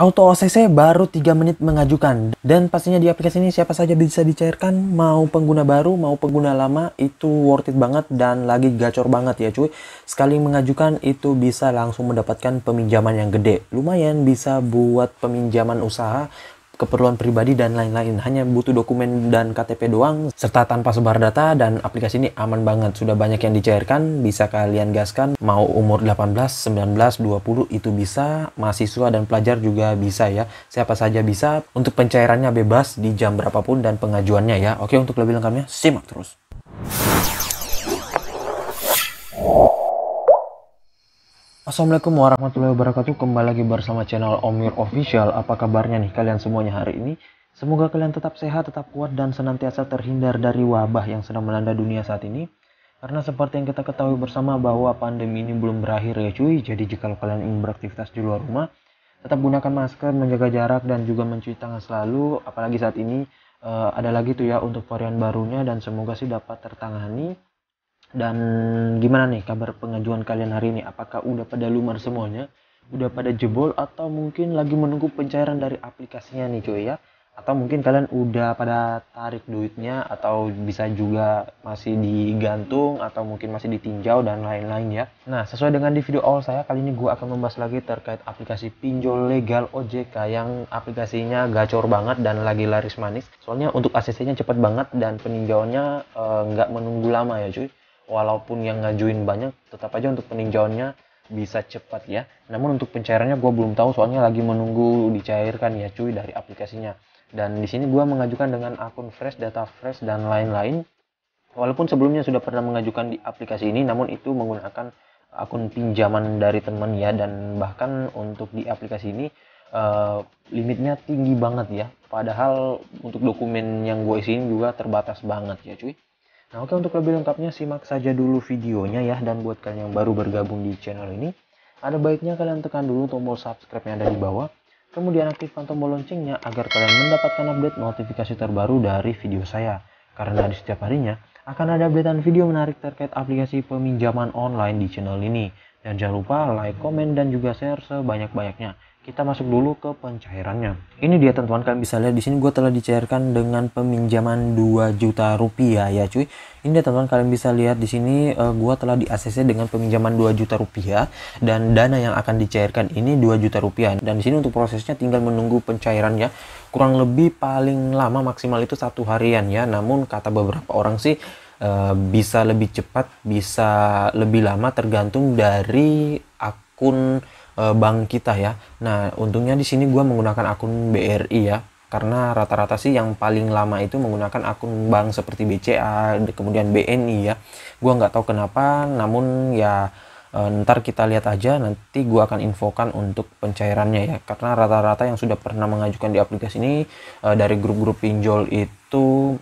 Auto OCC baru 3 menit mengajukan, dan pastinya di aplikasi ini siapa saja bisa dicairkan, mau pengguna baru mau pengguna lama, itu worth it banget dan lagi gacor banget ya cuy. Sekali mengajukan itu bisa langsung mendapatkan peminjaman yang gede, lumayan bisa buat peminjaman usaha, keperluan pribadi dan lain-lain. Hanya butuh dokumen dan KTP doang serta tanpa sebar data, dan aplikasi ini aman banget. Sudah banyak yang dicairkan, bisa kalian gaskan. Mau umur 18, 19, 20 itu bisa, mahasiswa dan pelajar juga bisa ya. Siapa saja bisa. Untuk pencairannya bebas di jam berapapun dan pengajuannya ya. Oke, untuk lebih lengkapnya simak terus. Assalamualaikum warahmatullahi wabarakatuh. Kembali lagi bersama channel Omir Official. Apa kabarnya nih kalian semuanya hari ini? Semoga kalian tetap sehat, tetap kuat, dan senantiasa terhindar dari wabah yang sedang melanda dunia saat ini. Karena seperti yang kita ketahui bersama bahwa pandemi ini belum berakhir ya cuy. Jadi jika kalian ingin beraktivitas di luar rumah, tetap gunakan masker, menjaga jarak, dan juga mencuci tangan selalu. Apalagi saat ini ada lagi tuh ya untuk varian barunya, dan semoga sih dapat tertangani. Dan gimana nih kabar pengajuan kalian hari ini? Apakah udah pada lumer semuanya? Udah pada jebol atau mungkin lagi menunggu pencairan dari aplikasinya nih cuy ya? Atau mungkin kalian udah pada tarik duitnya, atau bisa juga masih digantung, atau mungkin masih ditinjau dan lain-lain ya. Nah, sesuai dengan di video awal saya, kali ini gue akan membahas lagi terkait aplikasi pinjol legal OJK yang aplikasinya gacor banget dan lagi laris manis. Soalnya untuk ACC-nya cepet banget dan peninjauannya nggak menunggu lama ya cuy. Walaupun yang ngajuin banyak, tetap aja untuk peninjauannya bisa cepat ya. Namun untuk pencairannya gue belum tahu, soalnya lagi menunggu dicairkan ya cuy dari aplikasinya. Dan di sini gue mengajukan dengan akun fresh, data fresh, dan lain-lain. Walaupun sebelumnya sudah pernah mengajukan di aplikasi ini, namun itu menggunakan akun pinjaman dari teman ya. Dan bahkan untuk di aplikasi ini limitnya tinggi banget ya. Padahal untuk dokumen yang gue isiin juga terbatas banget ya cuy. Nah oke, untuk lebih lengkapnya simak saja dulu videonya ya. Dan buat kalian yang baru bergabung di channel ini, ada baiknya kalian tekan dulu tombol subscribe yang ada di bawah. Kemudian aktifkan tombol loncengnya agar kalian mendapatkan update notifikasi terbaru dari video saya. Karena di setiap harinya akan ada updatean video menarik terkait aplikasi peminjaman online di channel ini. Dan jangan lupa like, komen, dan juga share sebanyak-banyaknya. Kita masuk dulu ke pencairannya. Ini dia teman-teman, kalian bisa lihat di sini gue telah dicairkan dengan peminjaman 2 juta rupiah ya cuy. Ini dia teman-teman, kalian bisa lihat di sini gue telah di ACC dengan peminjaman 2 juta rupiah, dan dana yang akan dicairkan ini 2 juta rupiah. Dan di sini untuk prosesnya tinggal menunggu pencairan ya. Kurang lebih paling lama maksimal itu 1 harian ya. Namun kata beberapa orang sih bisa lebih cepat, bisa lebih lama, tergantung dari akun bank kita ya. Nah untungnya di sini gue menggunakan akun BRI ya, karena rata-rata sih yang paling lama itu menggunakan akun bank seperti BCA, kemudian BNI ya. Gue nggak tahu kenapa, namun ya ntar kita lihat aja, nanti gue akan infokan untuk pencairannya ya. Karena rata-rata yang sudah pernah mengajukan di aplikasi ini dari grup-grup pinjol itu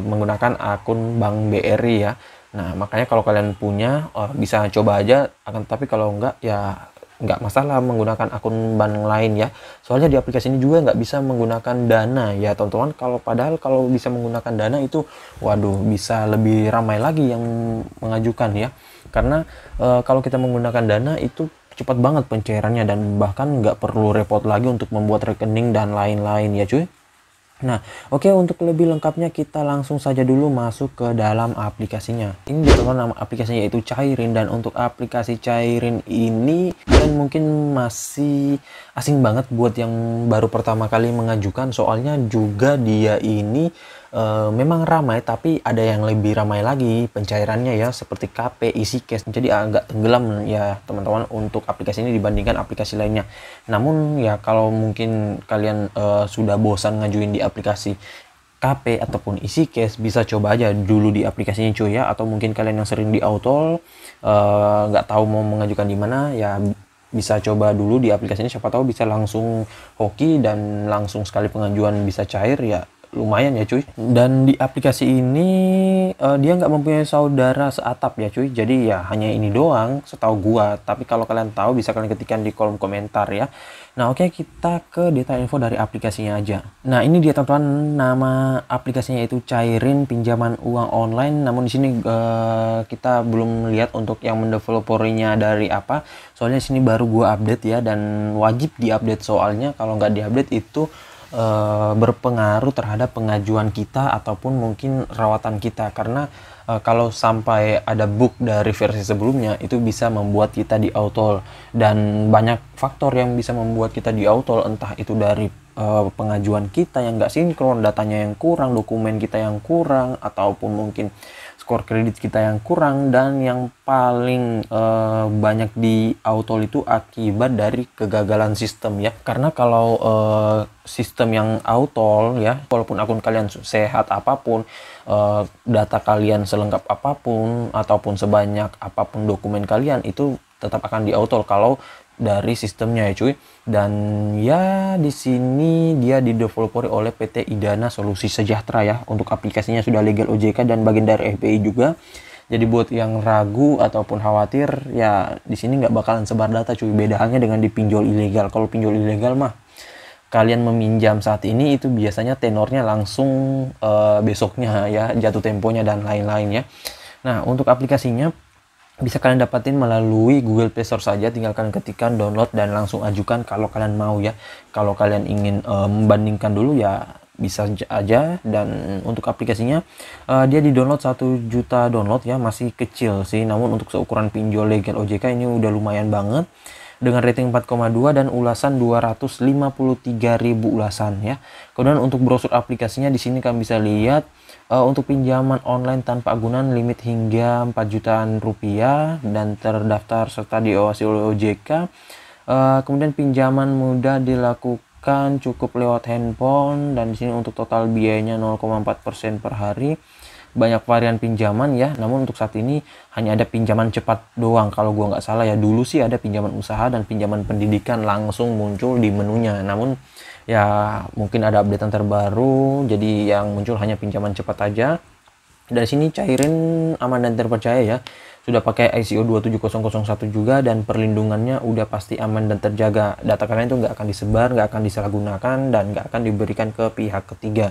menggunakan akun bank BRI ya. Nah makanya kalau kalian punya bisa coba aja, akan tapi kalau enggak ya nggak masalah menggunakan akun bank lain ya. Soalnya di aplikasi ini juga nggak bisa menggunakan dana ya teman-teman. Padahal kalau bisa menggunakan dana itu waduh bisa lebih ramai lagi yang mengajukan ya. Karena kalau kita menggunakan dana itu cepat banget pencairannya, dan bahkan nggak perlu repot lagi untuk membuat rekening dan lain-lain ya cuy. Nah oke, untuk lebih lengkapnya kita langsung saja dulu masuk ke dalam aplikasinya. Ini di teman, nama aplikasinya yaitu Cairin. Dan untuk aplikasi Cairin ini kalian mungkin masih asing banget buat yang baru pertama kali mengajukan, soalnya juga dia ini memang ramai, tapi ada yang lebih ramai lagi pencairannya ya, seperti KP, isi cash. Jadi agak tenggelam ya teman-teman untuk aplikasi ini dibandingkan aplikasi lainnya. Namun ya kalau mungkin kalian sudah bosan ngajuin di aplikasi KP ataupun isi cash, bisa coba aja dulu di aplikasinya cuy ya. Atau mungkin kalian yang sering di Autol nggak tahu mau mengajukan di mana ya, bisa coba dulu di aplikasinya, siapa tahu bisa langsung hoki dan langsung sekali pengajuan bisa cair ya. lumayan ya cuy. Dan di aplikasi ini dia nggak mempunyai saudara seatap ya cuy, jadi ya hanya ini doang setahu gua, tapi kalau kalian tahu bisa kalian ketikkan di kolom komentar ya. Nah oke, kita ke detail info dari aplikasinya aja. Nah ini dia teman-teman, nama aplikasinya itu Cairin Pinjaman Uang Online. Namun di sini kita belum lihat untuk yang mendeveloperinya dari apa, soalnya di sini baru gua update ya, dan wajib diupdate soalnya kalau nggak diupdate itu berpengaruh terhadap pengajuan kita ataupun mungkin rawatan kita, karena kalau sampai ada bug dari versi sebelumnya itu bisa membuat kita di autol, dan banyak faktor yang bisa membuat kita di autol, entah itu dari pengajuan kita yang nggak sinkron, datanya yang kurang, dokumen kita yang kurang, ataupun mungkin skor kredit kita yang kurang, dan yang paling banyak di autol itu akibat dari kegagalan sistem ya. Karena kalau sistem yang autol ya, walaupun akun kalian sehat apapun, data kalian selengkap apapun ataupun sebanyak apapun dokumen kalian, itu tetap akan di autol kalau dari sistemnya ya cuy. Dan ya di sini dia dideveloperi oleh PT Idana Solusi Sejahtera ya. Untuk aplikasinya sudah legal OJK dan bagian dari FPI juga. Jadi buat yang ragu ataupun khawatir ya, di sini nggak bakalan sebar data cuy. Beda halnya dengan di pinjol ilegal. Kalau pinjol ilegal mah kalian meminjam saat ini itu biasanya tenornya langsung besoknya ya, jatuh temponya dan lain-lain ya. Nah untuk aplikasinya bisa kalian dapatin melalui Google Play Store saja, tinggal kalian ketikkan, download, dan langsung ajukan kalau kalian mau ya. Kalau kalian ingin membandingkan dulu ya bisa aja. Dan untuk aplikasinya dia di download 1 juta download ya, masih kecil sih, namun untuk seukuran pinjol legal OJK ini udah lumayan banget, dengan rating 4,2 dan ulasan 253.000 ulasan ya. Kemudian untuk brosur aplikasinya di sini kalian bisa lihat untuk pinjaman online tanpa agunan limit hingga 4 jutaan rupiah dan terdaftar serta diawasi oleh OJK. Kemudian pinjaman mudah dilakukan cukup lewat handphone, dan di sini untuk total biayanya 0,4% per hari. Banyak varian pinjaman ya, namun untuk saat ini hanya ada pinjaman cepat doang kalau gua nggak salah ya. Dulu sih ada pinjaman usaha dan pinjaman pendidikan langsung muncul di menunya, namun ya mungkin ada updatean terbaru jadi yang muncul hanya pinjaman cepat aja. Dari sini Cairin aman dan terpercaya ya, sudah pakai ISO 27001 juga, dan perlindungannya udah pasti aman dan terjaga. Data kalian itu nggak akan disebar, nggak akan disalahgunakan, dan nggak akan diberikan ke pihak ketiga.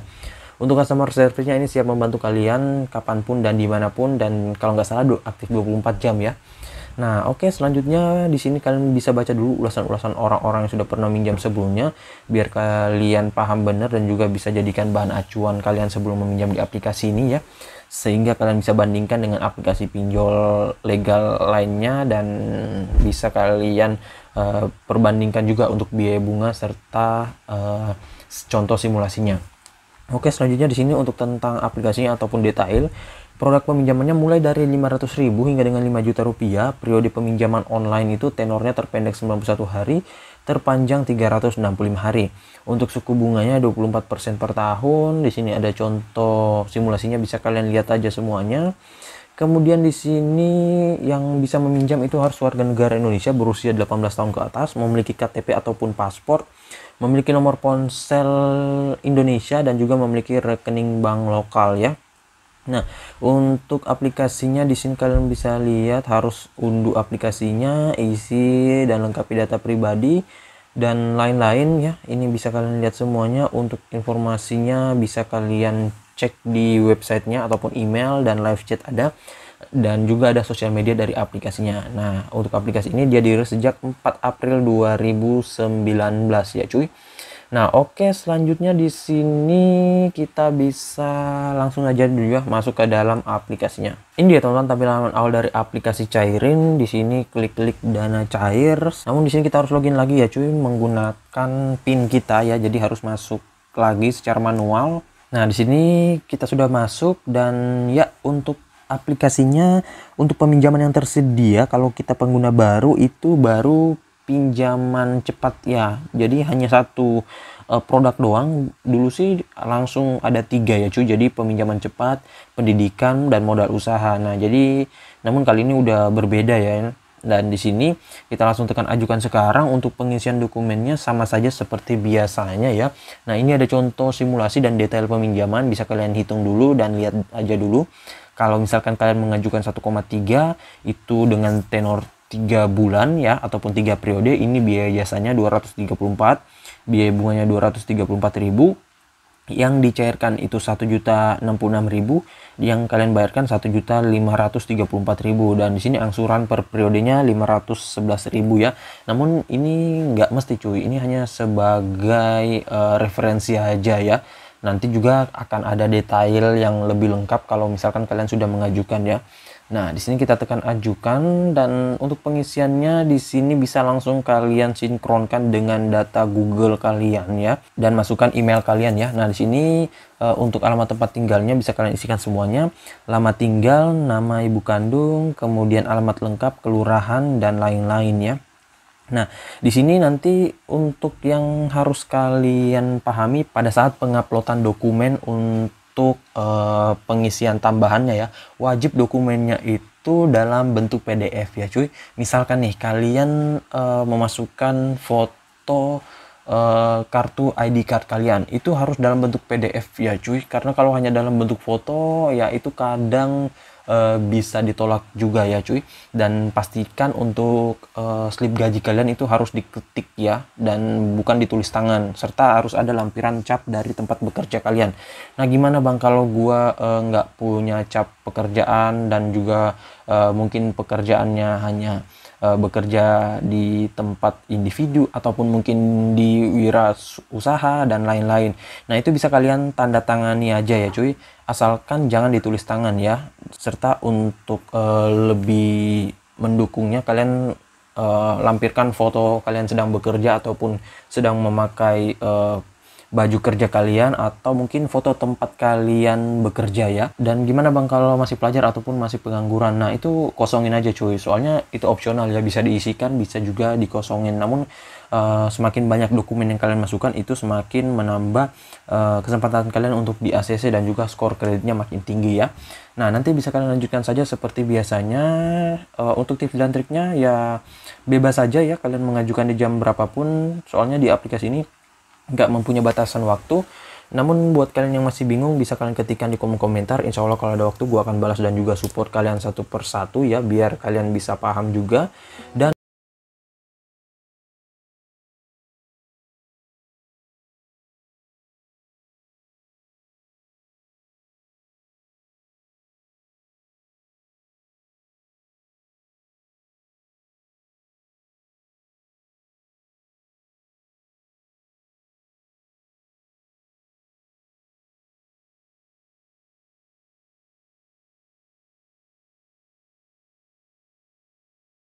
Untuk customer service-nya ini siap membantu kalian kapanpun dan dimanapun, dan kalau nggak salah aktif 24 jam ya. Nah oke, selanjutnya di sini kalian bisa baca dulu ulasan-ulasan orang-orang yang sudah pernah minjam sebelumnya, biar kalian paham benar dan juga bisa jadikan bahan acuan kalian sebelum meminjam di aplikasi ini ya, sehingga kalian bisa bandingkan dengan aplikasi pinjol legal lainnya, dan bisa kalian perbandingkan juga untuk biaya bunga serta contoh simulasinya. Oke, selanjutnya di sini untuk tentang aplikasinya ataupun detail. Produk peminjamannya mulai dari 500.000 hingga dengan 5 juta rupiah. Periode peminjaman online itu tenornya terpendek 91 hari, terpanjang 365 hari. Untuk suku bunganya 24% per tahun. Di sini ada contoh simulasinya, bisa kalian lihat aja semuanya. Kemudian di sini yang bisa meminjam itu harus warga negara Indonesia berusia 18 tahun ke atas, memiliki KTP ataupun paspor, memiliki nomor ponsel Indonesia, dan juga memiliki rekening bank lokal ya. Nah, untuk aplikasinya di sini kalian bisa lihat harus unduh aplikasinya, isi dan lengkapi data pribadi dan lain-lain ya. Ini bisa kalian lihat semuanya. Untuk informasinya bisa kalian cek di websitenya ataupun email, dan live chat ada, dan juga ada sosial media dari aplikasinya. Nah, untuk aplikasi ini dia dirilis sejak 4 April 2019 ya cuy. Nah, oke, selanjutnya di sini kita bisa langsung aja dulu ya masuk ke dalam aplikasinya. Ini dia teman-teman tampilan awal dari aplikasi Cairin. Di sini klik-klik dana cair. Namun di sini kita harus login lagi ya cuy, menggunakan PIN kita ya. Jadi harus masuk lagi secara manual. Nah, di sini kita sudah masuk, dan ya untuk aplikasinya untuk peminjaman yang tersedia kalau kita pengguna baru itu baru pinjaman cepat ya, jadi hanya satu produk doang. Dulu sih langsung ada 3 ya cuy, jadi peminjaman cepat, pendidikan, dan modal usaha. Nah jadi namun kali ini udah berbeda ya. Dan di sini kita langsung tekan ajukan sekarang. Untuk pengisian dokumennya sama saja seperti biasanya ya. Nah, ini ada contoh simulasi dan detail peminjaman, bisa kalian hitung dulu dan lihat aja dulu. Kalau misalkan kalian mengajukan 1,3 itu dengan tenor 3 bulan ya, ataupun 3 periode, ini biaya jasanya 234, biaya bunganya 234.000, yang dicairkan itu 1.066.000, yang kalian bayarkan 1.534.000, dan di sini angsuran per periodenya 511.000 ya. Namun ini nggak mesti cuy, ini hanya sebagai referensi aja ya. Nanti juga akan ada detail yang lebih lengkap kalau misalkan kalian sudah mengajukan ya. Nah, di sini kita tekan ajukan, dan untuk pengisiannya di sini bisa langsung kalian sinkronkan dengan data Google kalian ya, dan masukkan email kalian ya. Nah, di sini untuk alamat tempat tinggalnya bisa kalian isikan semuanya, alamat tinggal, nama ibu kandung, kemudian alamat lengkap, kelurahan, dan lain-lain ya. Nah, di sini nanti untuk yang harus kalian pahami pada saat penguploadan dokumen untuk pengisian tambahannya ya, wajib dokumennya itu dalam bentuk PDF ya cuy. Misalkan nih kalian memasukkan foto kartu ID card kalian, itu harus dalam bentuk PDF ya cuy, karena kalau hanya dalam bentuk foto ya itu kadang bisa ditolak juga ya cuy. Dan pastikan untuk slip gaji kalian itu harus diketik ya, dan bukan ditulis tangan, serta harus ada lampiran cap dari tempat bekerja kalian. Nah, gimana bang kalau gua nggak punya cap pekerjaan, dan juga mungkin pekerjaannya hanya bekerja di tempat individu ataupun mungkin di wira usaha dan lain-lain. Nah, itu bisa kalian tanda tangani aja ya cuy, asalkan jangan ditulis tangan ya. Serta untuk lebih mendukungnya, kalian lampirkan foto kalian sedang bekerja ataupun sedang memakai baju kerja kalian, atau mungkin foto tempat kalian bekerja ya. Dan gimana bang kalau masih pelajar ataupun masih pengangguran? Nah, itu kosongin aja cuy, soalnya itu opsional ya, bisa diisikan bisa juga dikosongin. Namun semakin banyak dokumen yang kalian masukkan, itu semakin menambah kesempatan kalian untuk di ACC dan juga skor kreditnya makin tinggi ya. Nah, nanti bisa kalian lanjutkan saja seperti biasanya. Untuk tips dan triknya ya bebas saja ya, kalian mengajukan di jam berapapun, soalnya di aplikasi ini nggak mempunyai batasan waktu. Namun buat kalian yang masih bingung, bisa kalian ketikkan di kolom komentar. Insya Allah kalau ada waktu gue akan balas dan juga support kalian satu persatu ya, biar kalian bisa paham juga. Dan